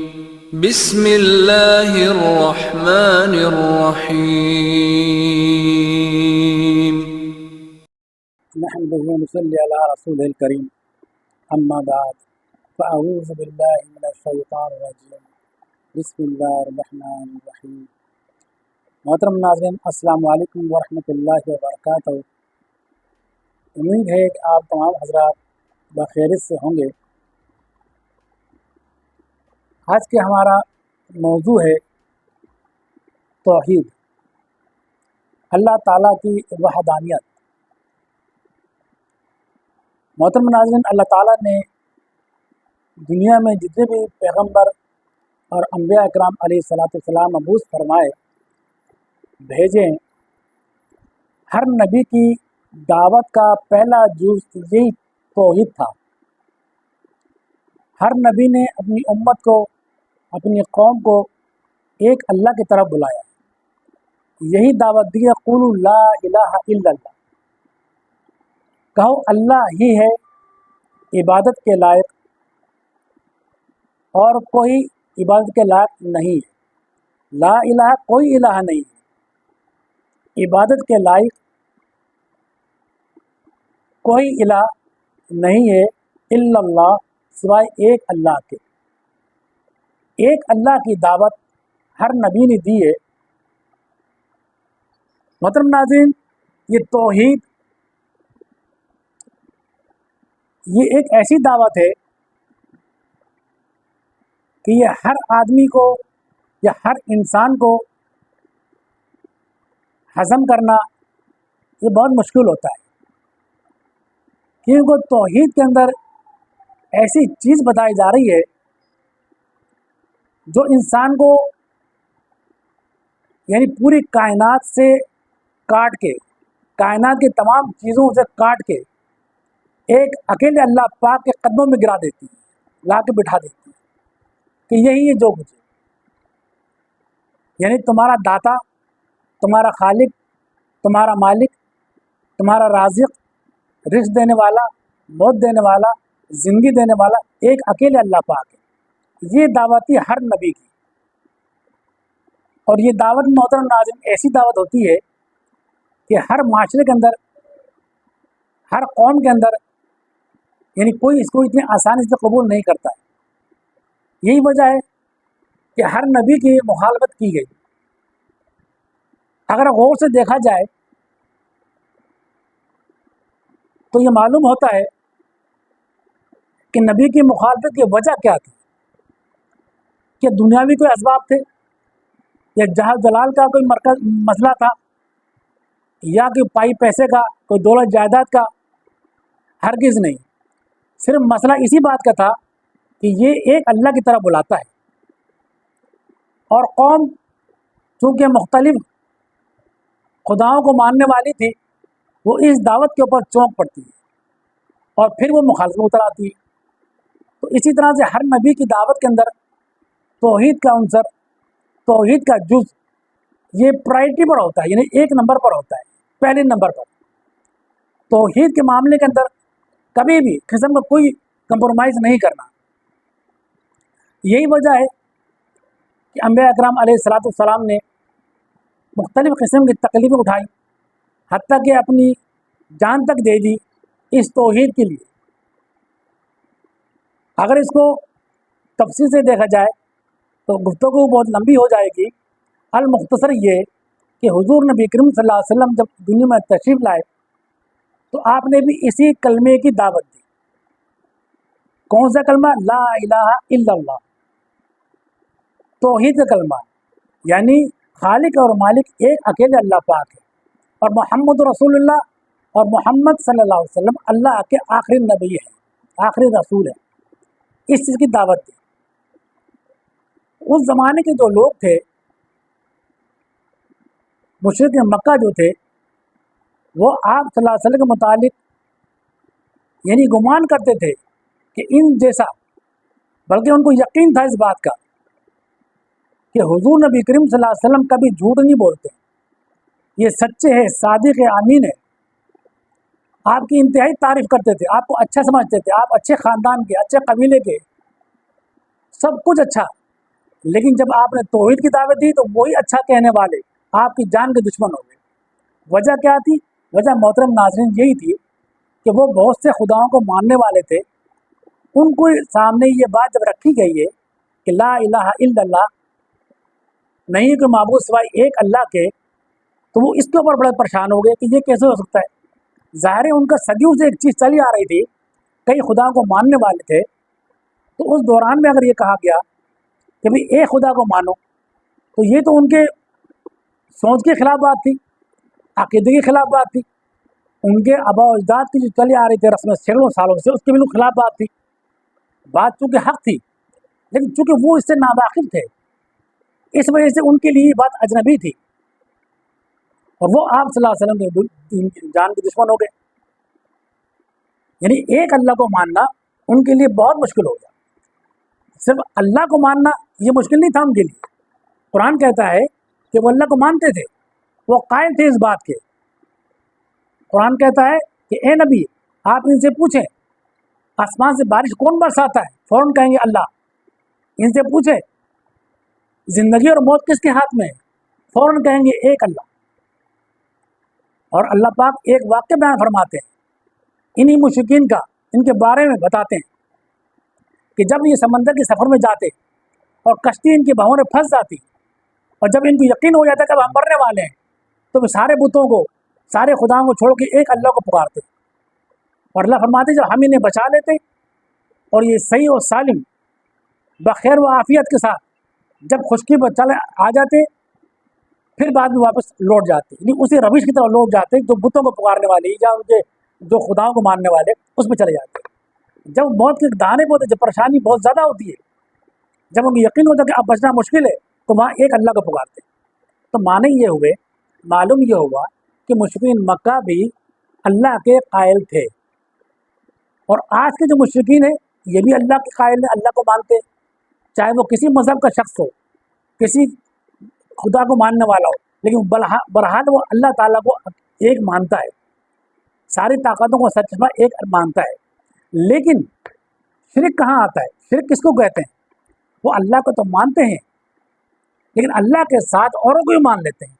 بسم اللہ الرحمن الرحیم۔ نحمده ونصلي على رسوله الكريم، اما بعد فاعوذ باللہ من الشیطان الرجیم، بسم اللہ الرحمن الرحیم۔ محترم ناظرین، السلام علیکم ورحمۃ اللہ وبرکاتہ۔ امید ہے کہ آپ تمام حضرات بخیریت سے ہوں گے۔ آج کے ہمارا موضوع ہے توحید، اللہ تعالیٰ کی وحدانیت۔ محترم ناظرین، اللہ تعالیٰ نے دنیا میں جتنے بھی پیغمبر اور انبیاء اکرام علیہ الصلاۃ والسلام مبعوث فرمائے، بھیجے، ہر نبی کی دعوت کا پہلا جز یہی توحید تھا۔ ہر نبی نے اپنی امت کو، اپنی قوم کو ایک اللہ کی طرف بلایا، یہی دعوت دی، قولوا لا الہ الا اللہ، کہو اللہ ہی ہے عبادت کے لائق اور کوئی عبادت کے لائق نہیں ہے۔ لا الہ، کوئی الہ نہیں ہے، عبادت کے لائق کوئی الہ نہیں ہے، الا اللہ، سوائے ایک اللہ کے۔ ایک اللہ کی دعوت ہر نبی نے دی ہے۔ محترم ناظرین، یہ توحید یہ ایک ایسی دعوت ہے کہ یہ ہر آدمی کو یا ہر انسان کو ہضم کرنا یہ بہت مشکل ہوتا ہے، کیونکہ توحید کے اندر ایسی چیز بتائی جا رہی ہے جو انسان کو، یعنی پوری کائنات سے کاٹ کے، کائنات کی تمام چیزوں سے کاٹ کے ایک اکیلے اللہ پاک کے قدموں میں گرا دیتی ہے، لا کے بٹھا دیتی ہے کہ یہی ہے جو کچھ ہے۔ یعنی تمہارا داتا، تمہارا خالق، تمہارا مالک، تمہارا رازق، رزق دینے والا، موت دینے والا، زندگی دینے والا ایک اکیلے اللہ پاک ہے۔ یہ دعوت ہے ہر نبی کی، اور یہ دعوت محترم ناظرین ایسی دعوت ہوتی ہے کہ ہر معاشرے کے اندر، ہر قوم کے اندر، یعنی کوئی اس کو اتنی آسانی سے قبول نہیں کرتا ہے۔ یہی وجہ ہے کہ ہر نبی کی مخالفت کی گئی۔ اگر غور سے دیکھا جائے تو یہ معلوم ہوتا ہے کہ نبی کی مخالفت کی وجہ کیا تھی، کہ دنیاوی کوئی اسباب تھے، یا جہاں جلال کا کوئی مسئلہ تھا، یا کہ پائی پیسے کا، کوئی دولت جائیداد کا؟ ہرگز نہیں۔ صرف مسئلہ اسی بات کا تھا کہ یہ ایک اللہ کی طرف بلاتا ہے، اور قوم چونکہ مختلف خداؤں کو ماننے والی تھی، وہ اس دعوت کے اوپر چونک پڑتی ہے اور پھر وہ مخالفت میں اتر آتی ہے۔ تو اسی طرح سے ہر نبی کی دعوت کے اندر توحید کا عنصر، توحید کا جز یہ پرائرٹی پر ہوتا ہے، یعنی ایک نمبر پر ہوتا ہے، پہلے نمبر پر۔ توحید کے معاملے کے اندر کبھی بھی قسم کا کوئی کمپرومائز نہیں کرنا۔ یہی وجہ ہے کہ انبیاء اکرام علیہ الصلاۃ والسلام نے مختلف قسم کی تکلیفیں اٹھائی، حتیٰ کہ اپنی جان تک دے دی اس توحید کے لیے۔ اگر اس کو تفصیل سے دیکھا جائے تو گفتگو بہت لمبی ہو جائے گی۔ المختصر یہ کہ حضور نبی کریم صلی اللہ علیہ وسلم جب دنیا میں تشریف لائے تو آپ نے بھی اسی کلمے کی دعوت دی۔ کون سا کلمہ؟ لا الہ الا اللہ، توحید کا کلمہ، یعنی خالق اور مالک ایک اکیلے اللہ پاک ہے، اور محمد رسول اللہ، اور محمد صلی اللہ علیہ وسلم اللہ کے آخری نبی ہیں، آخری رسول ہیں۔ اس چیز کی دعوت دی۔ اس زمانے کے جو لوگ تھے، مشرک مکہ جو تھے، وہ آپ صلی اللہ علیہ وسلم کے متعلق یعنی گمان کرتے تھے کہ ان جیسا، بلکہ ان کو یقین تھا اس بات کا کہ حضور نبی کریم صلی اللہ علیہ وسلم کبھی جھوٹ نہیں بولتے، یہ سچے ہیں، صادق امین ہے۔ آپ کی انتہائی تعریف کرتے تھے، آپ کو اچھا سمجھتے تھے، آپ اچھے خاندان کے، اچھے قبیلے کے، سب کچھ اچھا، لیکن جب آپ نے توحید کی دعوت دی تو وہی اچھا کہنے والے آپ کی جان کے دشمن ہو گئے۔ وجہ کیا تھی؟ وجہ محترم ناظرین یہی تھی کہ وہ بہت سے خداؤں کو ماننے والے تھے، ان کو سامنے یہ بات جب رکھی گئی ہے کہ لا الہ الا اللہ، نہیں کوئی معبود سوائے ایک اللہ کے، تو وہ اس کے اوپر بڑے پریشان ہو گئے کہ یہ کیسے ہو سکتا ہے۔ ظاہر ہے ان کا صدیوں سے ایک چیز چلی آ رہی تھی، کئی خداؤں کو ماننے والے تھے، تو اس دوران میں اگر یہ کہا گیا کہ بھئی ایک خدا کو مانو، تو یہ تو ان کے سوچ کے خلاف بات تھی، عقیدے کے خلاف بات تھی، ان کے آباء و اجداد کی جو چلی آ رہی تھی رسمیں سینکڑوں سالوں سے، اس کے بالکل خلاف بات تھی۔ بات چونکہ حق تھی، لیکن چونکہ وہ اس سے ناواقف تھے، اس وجہ سے ان کے لیے یہ بات اجنبی تھی، اور وہ آپ صلی اللہ علیہ وسلم کے جان کے دشمن ہو گئے۔ یعنی ایک اللہ کو ماننا ان کے لیے بہت مشکل ہو گیا۔ صرف اللہ کو ماننا یہ مشکل نہیں تھا ان کے لیے، قرآن کہتا ہے کہ وہ اللہ کو مانتے تھے، وہ قائل تھے اس بات کے۔ قرآن کہتا ہے کہ اے نبی آپ ان سے پوچھیں آسمان سے بارش کون برساتا ہے، فوراً کہیں گے اللہ۔ ان سے پوچھیں زندگی اور موت کس کے ہاتھ میں ہے، فوراً کہیں گے ایک اللہ۔ اور اللہ پاک ایک واقعہ بیان فرماتے ہیں انہی مشرکین کا، ان کے بارے میں بتاتے ہیں کہ جب یہ سمندر کے سفر میں جاتے اور کشتی ان کی بہوں میں پھنس جاتی، اور جب ان کو یقین ہو جاتا کہ اب ہم مرنے والے ہیں، تو وہ سارے بتوں کو، سارے خداؤں کو چھوڑ کے ایک اللہ کو پکارتے، اور اللہ فرماتے جب ہم انہیں بچا لیتے اور یہ صحیح اور سالم بخیر و عافیت کے ساتھ جب خشکی پر چلے آ جاتے، پھر بعد میں واپس لوٹ جاتے، یعنی اسی روش کی طرف لوٹ جاتے جو بتوں کو پکارنے والے یا ان کے جو خداؤں کو ماننے والے اس میں چلے جاتے۔ جب موت کے دہانے پہ ہوتے، جب پریشانی بہت زیادہ ہوتی ہے، جب ان کو یقین ہوتا کہ اب بچنا مشکل ہے، تو وہاں ایک اللہ کو پکارتے۔ تو معنی یہ ہوئے، معلوم یہ ہوا کہ مشرکین مکہ بھی اللہ کے قائل تھے، اور آج کے جو مشرکین ہیں یہ بھی اللہ کے قائل ہیں، اللہ کو مانتے ہیں، چاہے وہ کسی مذہب کا شخص ہو، کسی خدا کو ماننے والا ہو، لیکن برحال وہ اللہ تعالیٰ کو ایک مانتا ہے، ساری طاقتوں کو سچما ایک مانتا ہے۔ لیکن شرک کہاں آتا ہے؟ شرک کس کو کہتے ہیں؟ وہ اللہ کو تو مانتے ہیں، لیکن اللہ کے ساتھ اوروں کو بھی مان لیتے ہیں،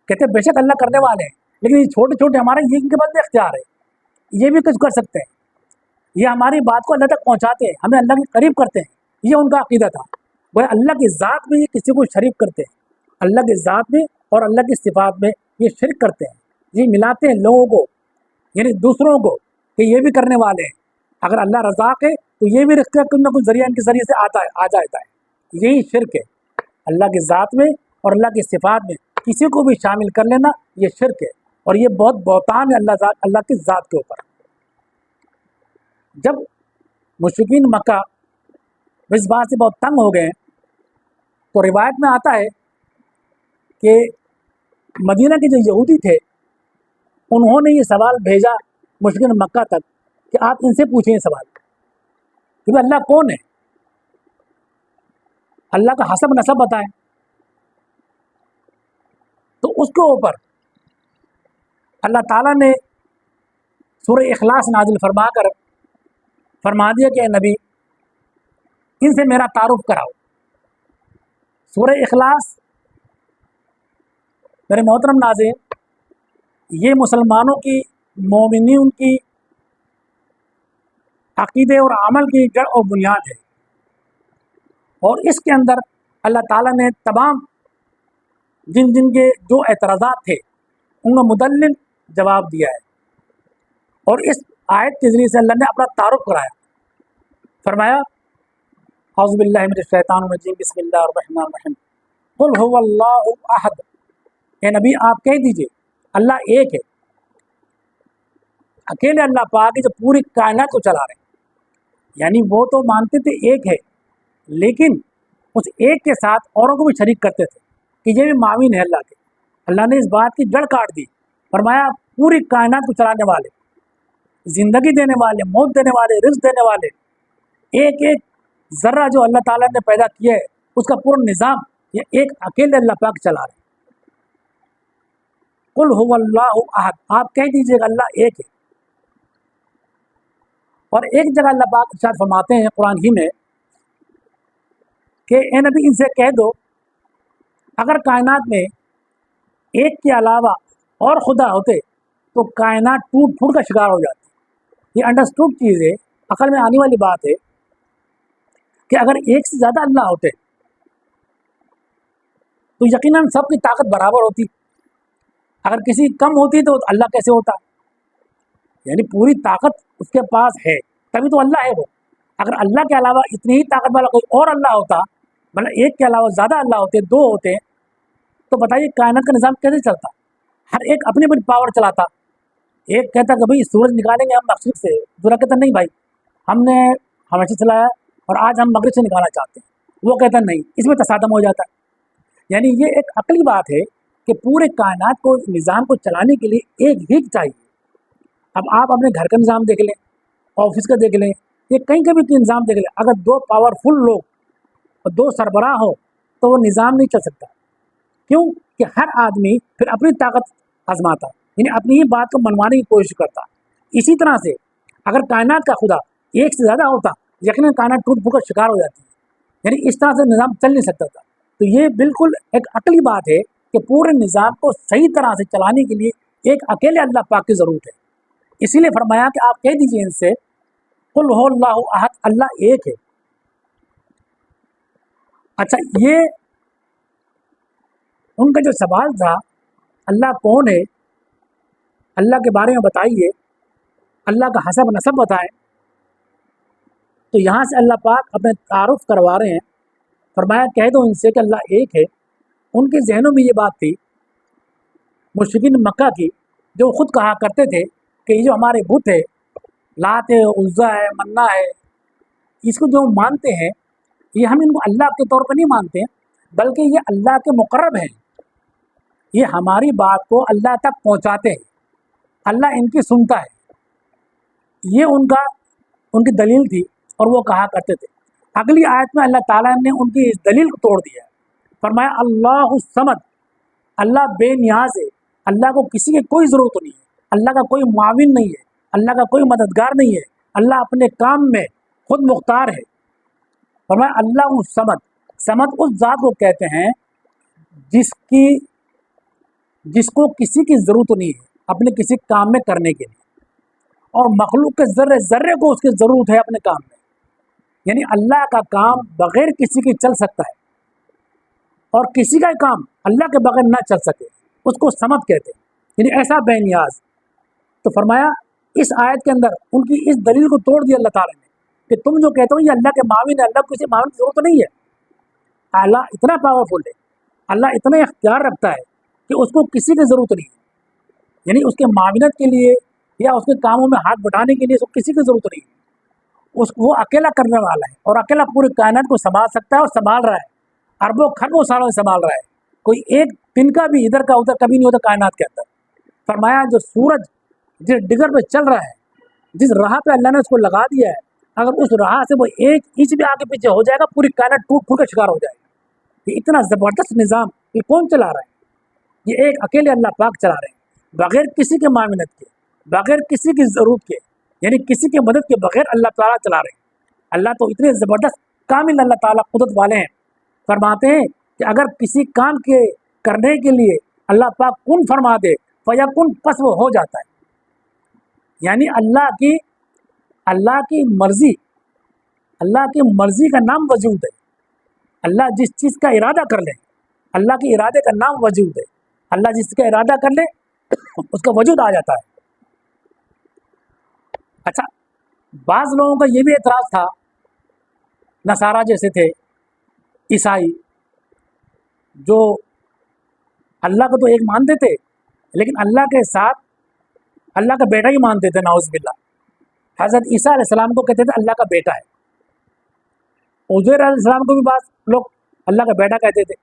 کہتے ہیں بے شک اللہ کرنے والے ہیں، لیکن یہ چھوٹے چھوٹے ہمارے یہ ان کے پاس بھی اختیار ہے، یہ بھی کچھ کر سکتے ہیں، یہ ہماری بات کو اللہ تک پہنچاتے ہیں، ہمیں اللہ کے قریب کرتے ہیں۔ یہ ان کا عقیدہ تھا، وہ اللہ کی ذات میں یہ کسی کو شریک کرتے ہیں، اللہ کی ذات میں اور اللہ کی صفات میں یہ شرک کرتے ہیں، یہ ملاتے ہیں لوگوں کو، یعنی دوسروں کو، کہ یہ بھی کرنے والے ہیں، اگر اللہ رزاق ہے تو یہ بھی رزق کچھ نہ کچھ ذریعہ ان کے ذریعے سے آ جاتا ہے۔ یہی شرک ہے، اللہ کی ذات میں اور اللہ کی صفات میں کسی کو بھی شامل کر لینا یہ شرک ہے، اور یہ بہت بہتان ہے اللہ کی ذات کے اوپر۔ جب مشرکین مکہ اس بات سے بہت تنگ ہو گئے، تو روایت میں آتا ہے کہ مدینہ کے جو یہودی تھے انہوں نے یہ سوال بھیجا مشرکین مکہ تک کہ آپ ان سے پوچھیں یہ سوال کہ اللہ کون ہے، اللہ کا حسب نسب بتائیں۔ تو اس کے اوپر اللہ تعالیٰ نے سورہ اخلاص نازل فرما کر فرما دیا کہ اے نبی ان سے میرا تعارف کراؤ۔ سورہ اخلاص میرے محترم ناظرین یہ مسلمانوں کی، مومنین کی عقیدے اور عمل کی جڑ اور بنیاد ہے، اور اس کے اندر اللہ تعالیٰ نے تمام جن کے جو اعتراضات تھے ان کا مدلل جواب دیا ہے، اور اس آیت کے ذریعے سے اللہ نے اپنا تعارف کرایا، فرمایا اعوذ باللہ من الشیطان الرجیم بسم اللہ الرحمن الرحیم قل هو اللہ احد، اے نبی آپ کہہ دیجئے اللہ ایک ہے، اکیلے اللہ پاک ہے جو پوری کائنات کو چلا رہے ہیں۔ یعنی وہ تو مانتے تھے ایک ہے، لیکن اس ایک کے ساتھ اوروں کو بھی شریک کرتے تھے کہ یہ بھی معاون ہے اللہ کے۔ اللہ نے اس بات کی جڑ کاٹ دی، فرمایا پوری کائنات کو چلانے والے، زندگی دینے والے، موت دینے والے، رزق دینے والے، ایک ایک ذرہ جو اللہ تعالیٰ نے پیدا کیا ہے اس کا پورا نظام یہ ایک اکیلے اللہ پاک چلا رہے ہیں۔ قل هو اللہ احد، آپ کہہ دیجئے گا اللہ ایک ہے۔ اور ایک جگہ اللہ پاک ارشاد فرماتے ہیں قرآن ہی میں کہ اے نبی ان سے کہہ دو اگر کائنات میں ایک کے علاوہ اور خدا ہوتے تو کائنات ٹوٹ پھوٹ کا شکار ہو جاتی۔ یہ انڈرسٹوڈ چیز ہے، عقل میں آنے والی بات ہے کہ اگر ایک سے زیادہ اللہ ہوتے تو یقیناً سب کی طاقت برابر ہوتی، اگر کسی کم ہوتی تو اللہ کیسے ہوتا؟ یعنی پوری طاقت اس کے پاس ہے تبھی تو اللہ ہے وہ۔ اگر اللہ کے علاوہ اتنی ہی طاقت والا کوئی اور اللہ ہوتا، مطلب ایک کے علاوہ زیادہ اللہ ہوتے، دو ہوتے، تو بتائیے کائنات کا نظام کیسے چلتا؟ ہر ایک اپنی اپنی پاور چلاتا۔ ایک کہتا کہ بھائی سورج نکالیں گے ہم مشرق سے، دوسرا کہتا نہیں بھائی ہم نے ہمیشہ چلایا اور آج ہم مغرب سے نکالنا چاہتے ہیں، وہ کہتا نہیں، اس میں تصادم ہو جاتا ہے۔ یعنی یہ ایک عقلی بات ہے کہ پورے کائنات کو نظام کو چلانے کے لیے ایک ہی چاہیے۔ اب آپ اپنے گھر کا نظام دیکھ لیں، آفس کا دیکھ لیں، یہ کہیں کا بھی نظام دیکھ لیں، اگر دو پاورفل لوگ اور دو سربراہ ہو تو وہ نظام نہیں چل سکتا۔ کیوں کہ ہر آدمی پھر اپنی طاقت آزماتا، یعنی اپنی ہی بات کو منوانے کی کوشش کرتا۔ اسی طرح سے اگر کائنات کا خدا ایک سے زیادہ ہوتا یقیناً کائنات ٹوٹ پھوٹ کا شکار ہو جاتی ہے، یعنی اس طرح سے نظام چل نہیں سکتا تھا۔ تو یہ بالکل ایک عقلی بات ہے کہ پورے نظام کو صحیح طرح سے چلانے کے لیے ایک اکیلے اللہ پاک کی ضرورت ہے۔ اسی لیے فرمایا کہ آپ کہہ دیجئے ان سے قل هو اللہ احد، اللہ ایک ہے۔ اچھا، یہ ان کا جو سوال تھا اللہ کون ہے، اللہ کے بارے میں بتائیے، اللہ کا حسب نسب بتائیں، تو یہاں سے اللہ پاک اپنے تعارف کروا رہے ہیں۔ فرمایا کہہ دو ان سے کہ اللہ ایک ہے۔ ان کے ذہنوں میں یہ بات تھی مشرکین مکہ کی، جو خود کہا کرتے تھے کہ یہ جو ہمارے بت ہے، لات ہے، عزا ہے، منا ہے، اس کو جو مانتے ہیں یہ ہم ان کو اللہ کے طور پر نہیں مانتے ہیں، بلکہ یہ اللہ کے مقرب ہیں، یہ ہماری بات کو اللہ تک پہنچاتے ہیں، اللہ ان کی سنتا ہے۔ یہ ان کی دلیل تھی اور وہ کہا کرتے تھے۔ اگلی آیت میں اللہ تعالیٰ نے ان کی اس دلیل کو توڑ دیا، فرمایا اللہ الصمد، اللہ بے نیاز ہے، اللہ کو کسی کی کوئی ضرورت نہیں ہے، اللہ کا کوئی معاون نہیں ہے، اللہ کا کوئی مددگار نہیں ہے، اللہ اپنے کام میں خود مختار ہے۔ فرمایا اللہ الصمد، صمد اس ذات کو کہتے ہیں جس کو کسی کی ضرورت نہیں ہے اپنے کسی کام میں کرنے کے لیے، اور مخلوق کے ذرے ذرے کو اس کی ضرورت ہے اپنے کام میں، یعنی اللہ کا کام بغیر کسی کی چل سکتا ہے اور کسی کا کام اللہ کے بغیر نہ چل سکے، اس کو صمد کہتے ہیں، یعنی ایسا بے نیاز۔ تو فرمایا اس آیت کے اندر ان کی اس دلیل کو توڑ دیا اللہ تعالیٰ نے کہ تم جو کہتے ہو یہ اللہ کے معاون ہے، اللہ کو کسی معاون کی ضرورت نہیں ہے، اللہ اتنا پاورفل ہے، اللہ اتنا اختیار رکھتا ہے کہ اس کو کسی کی ضرورت نہیں ہے، یعنی اس کے معاونت کے لیے یا اس کے کاموں میں ہاتھ بٹانے کے لیے اس کو کسی کی ضرورت نہیں ہے، وہ اکیلا کرنے والا ہے اور اکیلا پوری کائنات کو سنبھال سکتا ہے اور سنبھال رہا ہے، اربوں کھربوں سالوں سے سنبھال رہا ہے، کوئی ایک دن کا بھی ادھر کا ادھر کبھی نہیں ہوتا کائنات کے اندر۔ فرمایا جو سورج جس ڈگر پہ چل رہا ہے، جس راہ پہ اللہ نے اس کو لگا دیا ہے، اگر اس راہ سے وہ ایک انچ بھی آگے پیچھے ہو جائے گا پوری کائنات ٹوٹ پھوٹ کا شکار ہو جائے گا۔ یہ اتنا زبردست نظام یہ کون چلا رہا ہے؟ یہ ایک اکیلے اللہ پاک چلا رہے ہیں، بغیر کسی کے معاونت کے، بغیر کسی کی ضرورت کے، یعنی کسی کی مدد کے بغیر اللہ تعالیٰ چلا رہے ہیں۔ اللہ تو اتنے زبردست کامل اللہ تعالیٰ قدرت والے ہیں، فرماتے ہیں کہ اگر کسی کام کے کرنے کے لیے اللہ پاک کن فرما دے فیکن، پس وہ ہو جاتا ہے، یعنی اللہ کی مرضی کا نام وجود ہے۔ اللہ جس چیز کا ارادہ کر لے، اللہ کے ارادے کا نام وجود ہے، اللہ جس کا ارادہ کر لے اس کا وجود آ جاتا ہے۔ اچھا، بعض لوگوں کا یہ بھی اعتراض تھا، نصارہ جیسے تھے، عیسائی، جو اللہ کو تو ایک مانتے تھے لیکن اللہ کے ساتھ اللہ کا بیٹا ہی مانتے تھے، نعوذ باللہ۔ حضرت عیسیٰ علیہ السلام کو کہتے تھے اللہ کا بیٹا ہے، عزیر علیہ السلام کو بھی بعض لوگ اللہ کا بیٹا کہتے تھے۔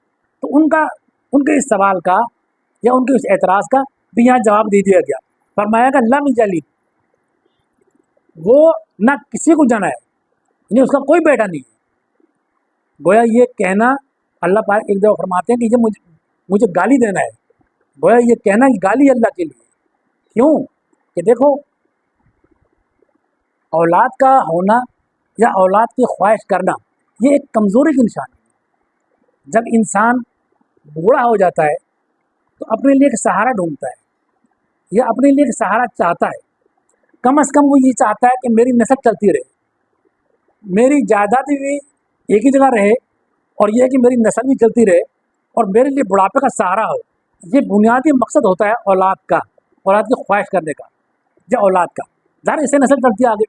تو ان کے اس سوال کا یا ان کے اس اعتراض کا بھی یہاں جواب دے دیا گیا۔ فرمایا کہ لم یلد، وہ نہ کسی کو جنا ہے، یعنی اس کا کوئی بیٹا نہیں ہے۔ گویا یہ کہنا، اللہ پاک ایک دفعہ فرماتے ہیں کہ یہ مجھے گالی دینا ہے، گویا یہ کہنا گالی اللہ کے لیے۔ کیوں کہ دیکھو، اولاد کا ہونا یا اولاد کی خواہش کرنا یہ ایک کمزوری کی نشانی ہے، جب انسان بوڑھا ہو جاتا ہے تو اپنے لیے ایک سہارا ڈھونڈتا ہے یا اپنے لیے ایک سہارا چاہتا ہے. کم از کم وہ یہ چاہتا ہے کہ میری نسل چلتی رہے, میری جائیداد بھی ایک ہی جگہ رہے, اور یہ ہے کہ میری نسل بھی چلتی رہے اور میرے لیے بڑھاپے کا سہارا ہو. یہ بنیادی مقصد ہوتا ہے اولاد کا, اولاد کی خواہش کرنے کا یا اولاد کا. ظاہر اسے نسل چلتی ہے آگے.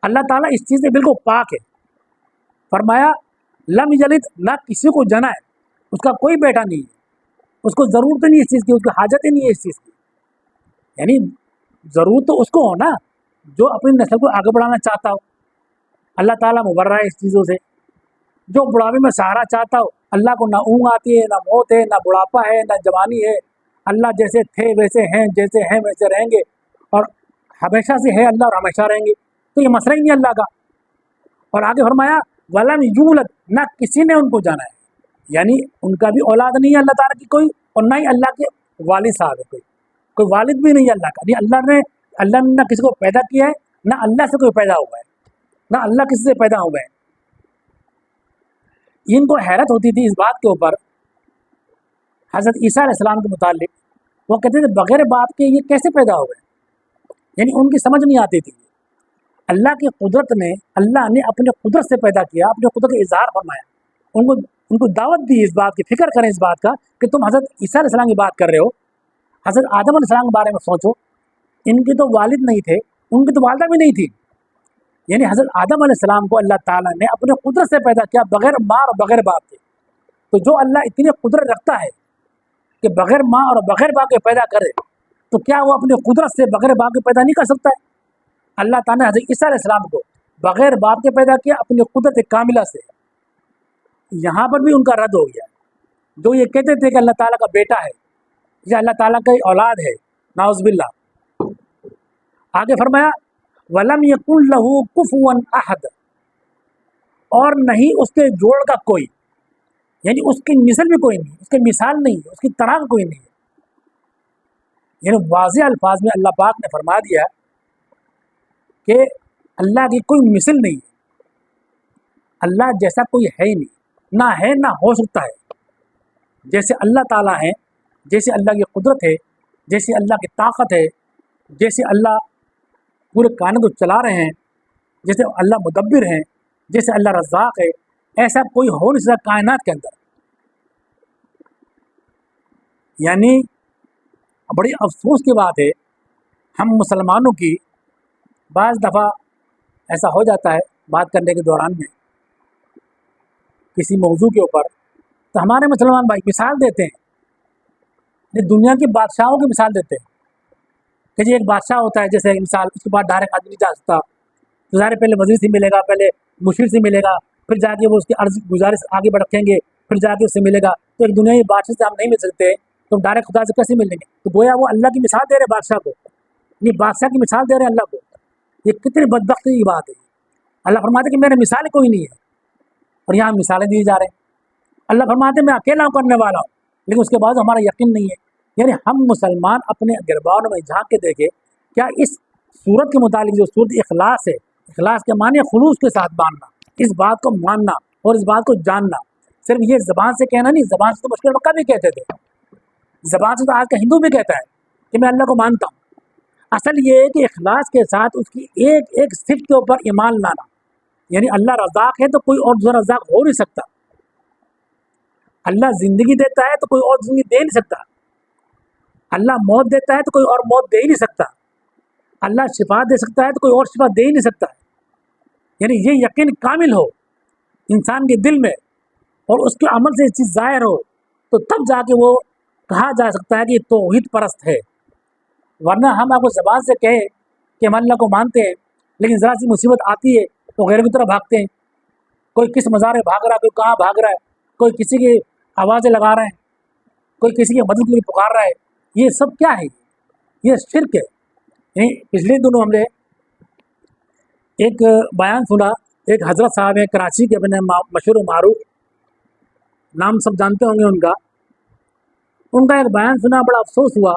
اللہ تعالیٰ اس چیز سے بالکل پاک ہے. فرمایا لم یلد, نہ کسی کو جنا ہے, اس کا کوئی بیٹا نہیں ہے, اس کو ضرورت نہیں اس چیز کی, اس کی حاجت ہی نہیں ہے اس چیز کی. یعنی ضرورت تو اس کو ہو نا جو اپنی نسل کو آگے بڑھانا چاہتا ہو. اللہ تعالیٰ مبرہ ہے اس چیزوں سے. جو بڑھاپے میں سہارا چاہتا ہو, اللہ کو نہ اونگ آتی ہے, نہ موت ہے, نہ بڑھاپا ہے, نہ جوانی ہے. اللہ جیسے تھے ویسے ہیں, جیسے ہیں ویسے رہیں گے, اور ہمیشہ سے ہے اللہ اور ہمیشہ رہیں گے. تو یہ مسئلہ ہی نہیں اللہ کا. اور آگے فرمایا ولم یولد, نہ کسی نے ان کو جانا ہے, یعنی ان کا بھی اولاد نہیں ہے اللہ تعالیٰ کی کوئی, اور نہ ہی اللہ کے والد صاحب ہے کوئی والد بھی نہیں ہے اللہ کا. نہیں, اللہ نے نہ کسی کو پیدا کیا ہے, نہ اللہ سے کوئی پیدا ہوا ہے, نہ اللہ کسی سے پیدا ہوا ہے. ان کو حیرت ہوتی تھی اس بات کے اوپر حضرت عیسیٰ علیہ السلام کے متعلق. وہ کہتے تھے بغیر باپ کے یہ کیسے پیدا ہو گئے, یعنی ان کی سمجھ نہیں آتی تھی. اللہ کی قدرت نے, اللہ نے اپنے قدرت سے پیدا کیا, اپنے قدرت کا اظہار فرمایا. ان کو دعوت دی اس بات کی, فکر کریں اس بات کا کہ تم حضرت عیسیٰ علیہ السلام کی بات کر رہے ہو. حضرت آدم علیہ السلام کے بارے میں سوچو, ان کے تو والد نہیں تھے, ان کی تو والدہ بھی نہیں تھی. یعنی حضرت آدم علیہ السلام کو اللہ تعالیٰ نے اپنے قدرت سے پیدا کیا, بغیر ماں اور بغیر باپ کے. تو جو اللہ اتنی قدرت رکھتا ہے کہ بغیر ماں اور بغیر باپ کے پیدا کرے, تو کیا وہ اپنی قدرت سے بغیر باپ کے پیدا نہیں کر سکتا ہے؟ اللہ تعالیٰ نے حضرت عیسیٰ علیہ السلام کو بغیر باپ کے پیدا کیا اپنی قدرت کاملہ سے. یہاں پر بھی ان کا رد ہو گیا. جو یہ کہتے تھے کہ اللہ تعالیٰ کا بیٹا ہے یا اللہ تعالیٰ کا اولاد ہے, نعوذ باللہ. آگے فرمایا وَلَمْ يَكُنْ لَهُ كُفُوًا أَحَدٌ, اور نہیں اس کے جوڑ کا کوئی, یعنی اس کی مثل بھی کوئی نہیں, اس کی مثال نہیں, اس کی طرح کوئی نہیں. یعنی واضح الفاظ میں اللہ پاک نے فرما دیا کہ اللہ کی کوئی مثل نہیں ہے, اللہ جیسا کوئی ہے ہی نہیں, نہ ہے نہ ہو سکتا ہے. جیسے اللہ تعالیٰ ہیں, جیسے اللہ کی قدرت ہے, جیسے اللہ کی طاقت ہے, جیسے اللہ پورے کائنات کو چلا رہے ہیں, جیسے اللہ مدبر ہیں, جیسے اللہ رزاق ہے, ایسا کوئی ہو نہیں سکتا کائنات کے اندر. یعنی بڑی افسوس کی بات ہے ہم مسلمانوں کی, بعض دفعہ ایسا ہو جاتا ہے بات کرنے کے دوران میں کسی موضوع کے اوپر, تو ہمارے مسلمان بھائی مثال دیتے ہیں, یہ دنیا کے بادشاہوں کی مثال دیتے ہیں کہ جی ایک بادشاہ ہوتا ہے جیسے مثال, اس کے بعد ڈائریکٹ آدمی نہیں جا سکتا, تو ظاہر پہلے وزیر سے ملے گا, پہلے مشیر سے ملے گا, پھر جا کے وہ اس کی عرض گزارش آگے رکھیں گے, پھر جا کے اس سے ملے گا. تو ایک دنیا کی بادشاہ سے ہم نہیں مل سکتے, تو ڈائریکٹ خدا سے کیسے ملیں گے؟ تو گویا وہ اللہ کی مثال دے رہے بادشاہ کو, یہ بادشاہ کی مثال دے رہے اللہ کو. یہ کتنی بدبختی کی بات ہے. اللہ فرماتے کہ میرے مثال کوئی نہیں ہے, اور یہاں مثالیں دی جا رہے ہیں. اللہ فرماتے میں اکیلا کرنے والا ہوں, لیکن اس کے بعد ہمارا یقین نہیں ہے. یعنی ہم مسلمان اپنے گربانوں میں جھانک کے دیکھیں, کیا اس صورت کے متعلق جو صورت اخلاص ہے, اخلاص کے معنی خلوص کے ساتھ ماننا, اس بات کو ماننا اور اس بات کو جاننا. صرف یہ زبان سے کہنا نہیں, زبان سے تو مشکل مکہ بھی کہتے تھے, زبان سے تو آج کا ہندو بھی کہتا ہے کہ میں اللہ کو مانتا ہوں. اصل یہ ہے کہ اخلاص کے ساتھ اس کی ایک ایک صفت کے اوپر ایمان لانا. یعنی اللہ رزاق ہے تو کوئی اور دوسرا رزاق ہو نہیں سکتا, اللہ زندگی دیتا ہے تو کوئی اور زندگی دے نہیں سکتا, اللہ موت دیتا ہے تو کوئی اور موت دے ہی نہیں سکتا, اللہ شفا دے سکتا ہے تو کوئی اور شفا دے ہی نہیں سکتا. یعنی یہ یقین کامل ہو انسان کے دل میں اور اس کے عمل سے یہ چیز ظاہر ہو, تو تب جا کے وہ کہا جا سکتا ہے کہ یہ توحید پرست ہے. ورنہ ہم آپ کو زبان سے کہیں کہ ہم اللہ کو مانتے ہیں, لیکن ذرا سی مصیبت آتی ہے تو غیروں کی طرف بھاگتے ہیں. کوئی کس مزار میں بھاگ رہا ہے, کوئی کہاں بھاگ رہا ہے, کوئی کسی کی آوازیں لگا رہے ہیں, کوئی کسی کی مدد کے لیے پکار رہا ہے. یہ سب کیا ہے؟ یہ شرک ہے. پچھلے دنوں ہم نے ایک بیان سنا, ایک حضرت صاحب ہیں کراچی کے, اپنے مشہور و معروف, نام سب جانتے ہوں گے ان کا ایک بیان سنا, بڑا افسوس ہوا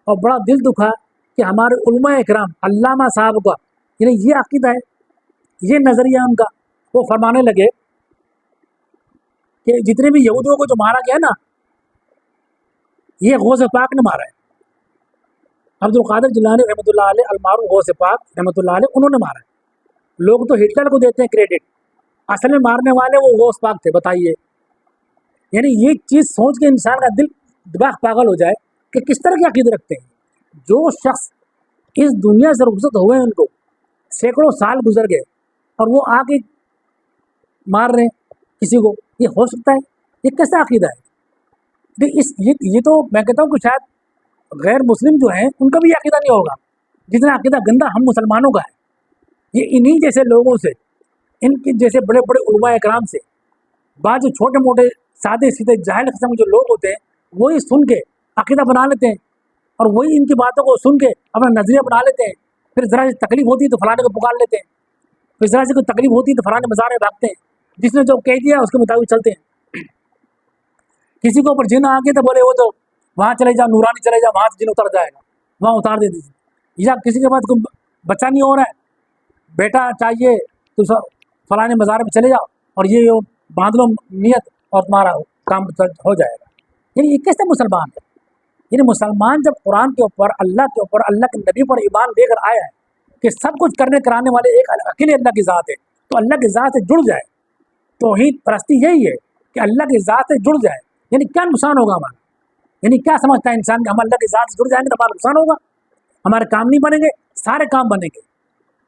اور بڑا دل دکھا کہ ہمارے علماء اکرام, علامہ صاحب کا یعنی یہ عقیدہ ہے, یہ نظریہ ان کا. وہ فرمانے لگے کہ جتنے بھی یہودیوں کو جو مارا گیا نا، یہ غوث پاک نے مارا ہے. عبد القادر جیلانی رحمۃ اللہ علیہ، المعروف غوث پاک رحمۃ اللہ علیہ، انہوں نے مارا ہے. لوگ تو ہٹلر کو دیتے ہیں کریڈٹ، اصل میں مارنے والے وہ غوث پاک تھے. بتائیے، یعنی یہ چیز سوچ کے انسان کا دماغ پاگل ہو جائے کہ کس طرح کے عقیدے رکھتے ہیں. جو شخص اس دنیا سے رخصت ہوئے ہیں، ان کو سینکڑوں سال گزر گئے اور وہ آ کے مار رہے ہیں کسی کو، یہ ہو سکتا ہے؟ یہ کیسا عقیدہ ہے؟ یہ تو میں کہتا ہوں کہ شاید غیر مسلم جو ہیں ان کا بھی یہ عقیدہ نہیں ہوگا جتنا عقیدہ گندا ہم مسلمانوں کا ہے. یہ انہی جیسے لوگوں سے، ان کے جیسے بڑے بڑے علماء اکرام سے، بعض جو چھوٹے موٹے سادے سیدھے جاہل قسم کے جو لوگ ہوتے ہیں وہی سن کے عقیدہ بنا لیتے ہیں، اور وہی ان کی باتوں کو سن کے اپنا نظریہ بنا لیتے ہیں. پھر ذرا سی تکلیف ہوتی ہے تو فلانے کو پکار لیتے ہیں، پھر ذرا سی کوئی تکلیف ہوتی ہے تو فلانے مزار میں بھاگتے ہیں، جس نے جو کہہ دیا اس کے مطابق چلتے ہیں. کسی کو اوپر جن آ کے تو بولے وہ تو وہاں چلے جاؤ، نورانی چلے جاؤ، وہاں سے جن اتر جائے گا، وہاں اتار دے دیجیے. یا کسی کے پاس کوئی بچہ نہیں ہو رہا ہے، بیٹا چاہیے تو فلانے مزار میں چلے جاؤ اور یہ باندھ لو نیت اور تمہارا کام ہو جائے گا. یعنی یہ کیسے مسلمان ہے؟ یعنی مسلمان جب قرآن کے اوپر، اللہ کے اوپر، اللہ کے نبی پر ایمان لے کر آیا ہے کہ سب کچھ کرنے کرانے والے ایک اکیلے اللہ کی ذات ہے، تو اللہ کی ذات سے جڑ جائے. توحید پرستی یہی ہے کہ اللہ کی ذات سے جڑ جائے. یعنی کیا نقصان ہوگا ہمارا؟ یعنی کیا سمجھتا ہے انسان کہ ہم اللہ کی ذات سے جڑ جائیں گے تو ہمارا نقصان ہوگا؟ ہمارے کام نہیں بنیں گے؟ سارے کام بنیں گے.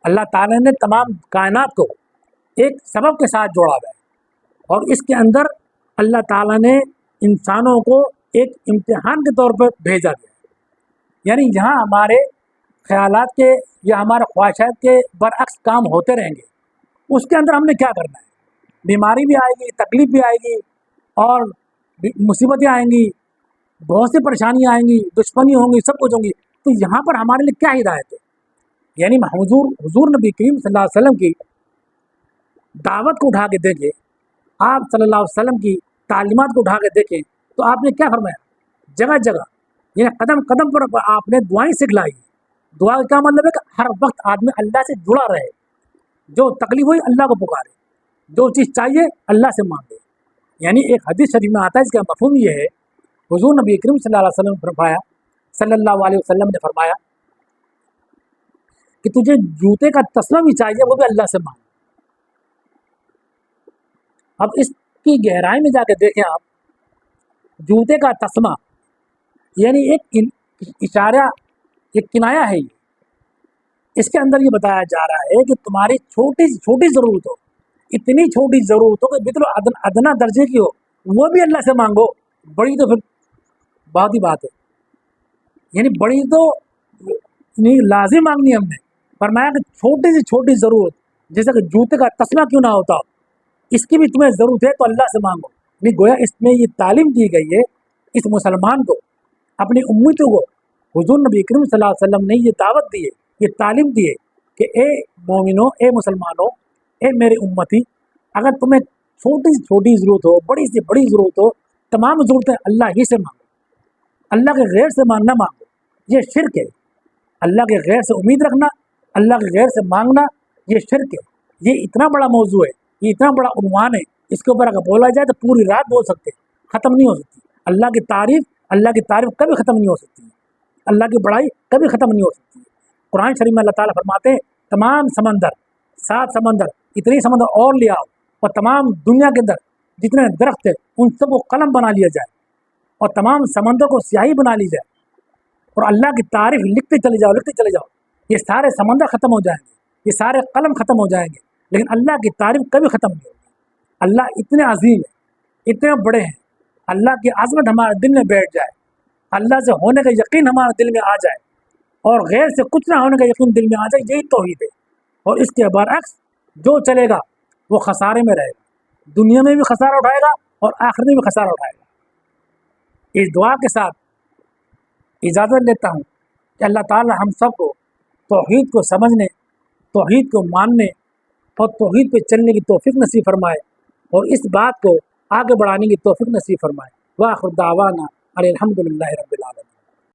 اللہ تعالیٰ نے تمام کائنات کو ایک سبب کے ساتھ جوڑا ہے، اور اس کے اندر اللہ تعالیٰ نے انسانوں کو ایک امتحان کے طور پر بھیجا گیا. یعنی جہاں ہمارے خیالات کے یا ہمارے خواہشات کے برعکس کام ہوتے رہیں گے، اس کے اندر ہم نے کیا کرنا ہے؟ بیماری بھی آئے گی، تکلیف بھی آئے گی، اور مصیبتیں آئیں گی، بہت سی پریشانیاں آئیں گی، دشمنی ہوں گی، سب کچھ ہوں گی. تو یہاں پر ہمارے لیے کیا ہدایت ہے؟ یعنی حضور نبی کریم صلی اللہ علیہ وسلم کی دعوت کو اٹھا کے دیکھیں، آپ صلی اللہ علیہ وسلم کی تعلیمات کو اٹھا کے دیکھیں تو آپ نے کیا فرمایا؟ جگہ جگہ، یعنی قدم قدم پر آپ نے دعائیں سکھلائی. دعا کا کیا مطلب ہے کہ ہر وقت آدمی اللہ سے جڑا رہے، جو تکلیف ہوئی اللہ کو پکارے، جو چیز چاہیے اللہ سے مانگے. یعنی ایک حدیث شریف میں آتا ہے، اس کا مفہوم یہ ہے، حضور نبی کریم صلی اللہ علیہ وسلم نے فرمایا کہ تجھے جوتے کا تسمہ بھی چاہیے، وہ بھی اللہ سے مانگ. اب اس کی گہرائی میں جا کے دیکھیں آپ، جوتے کا تسمہ یعنی ایک اشارہ، ایک کنایا ہے. اس کے اندر یہ بتایا جا رہا ہے کہ تمہاری چھوٹی سے چھوٹی ضرورت ہو، اتنی چھوٹی ضرورت ہو کہ بالکل ادنا درجے کی ہو، وہ بھی اللہ سے مانگو. بڑی تو پھر بہت ہی بات ہے. یعنی بڑی تو نہیں لازم مانگنی ہے. ہم نے فرمایا کہ چھوٹی سے چھوٹی ضرورت، جیسے کہ جوتے کا تسمہ کیوں نہ ہوتا، اس کی بھی تمہیں ضرورت ہے تو اللہ سے مانگو. نہیں، گویا اس میں یہ تعلیم دی گئی ہے اس مسلمان کو، اپنی امتوں کو. حضور نبی کریم صلی اللہ علیہ وسلم نے یہ دعوت دی ہے، یہ تعلیم دی ہے کہ اے مومنوں، اے مسلمانوں، اے میرے امتی، اگر تمہیں چھوٹی سے چھوٹی ضرورت ہو، بڑی سے بڑی ضرورت ہو، تمام ضرورتیں اللہ ہی سے مانگو. اللہ کے غیر سے نہ مانگو. یہ شرک ہے. اللہ کے غیر سے امید رکھنا، اللہ کے غیر سے مانگنا، یہ شرک ہے. یہ اتنا بڑا موضوع ہے، یہ اتنا بڑا عنوان ہے، اس کے اوپر اگر بولا جائے تو پوری رات بول سکتے، ختم نہیں ہو سکتی. اللہ کی تعریف کبھی ختم نہیں ہو سکتی، اللہ کی بڑائی کبھی ختم نہیں ہو سکتی. قرآن شریف میں اللہ تعالیٰ فرماتے ہیں تمام سمندر، 7 سمندر، اتنے سمندر اور لے آؤ، اور تمام دنیا کے اندر جتنے درخت ہیں ان سب کو قلم بنا لیا جائے، اور تمام سمندر کو سیاہی بنا لی جائے، اور اللہ کی تعریف لکھتے چلے جاؤ، لکھتے چلے جاؤ. یہ سارے سمندر ختم ہو جائیں گے، یہ سارے قلم ختم ہو جائیں گے، لیکن اللہ کی تعریف کبھی ختم نہیں ہوگی. اللہ اتنے عظیم ہیں، اتنے بڑے ہیں. اللہ کی عظمت ہمارے دل میں بیٹھ جائے، اللہ سے ہونے کا یقین ہمارے دل میں آ جائے، اور غیر سے کچھ نہ ہونے کا یقین دل میں آ جائے، یہی توحید ہے. اور اس کے برعکس جو چلے گا وہ خسارے میں رہے گا، دنیا میں بھی خسارہ اٹھائے گا اور آخرت میں بھی خسارہ اٹھائے گا. اس دعا کے ساتھ اجازت لیتا ہوں کہ اللہ تعالی ہم سب کو توحید کو سمجھنے، توحید کو ماننے اور توحید پہ چلنے کی توفیق نصیب فرمائے، اور اس بات کو آگے بڑھانے کی توفیق نصیب فرمائے. وآخر دعوانا الحمدللہ رب العالمین.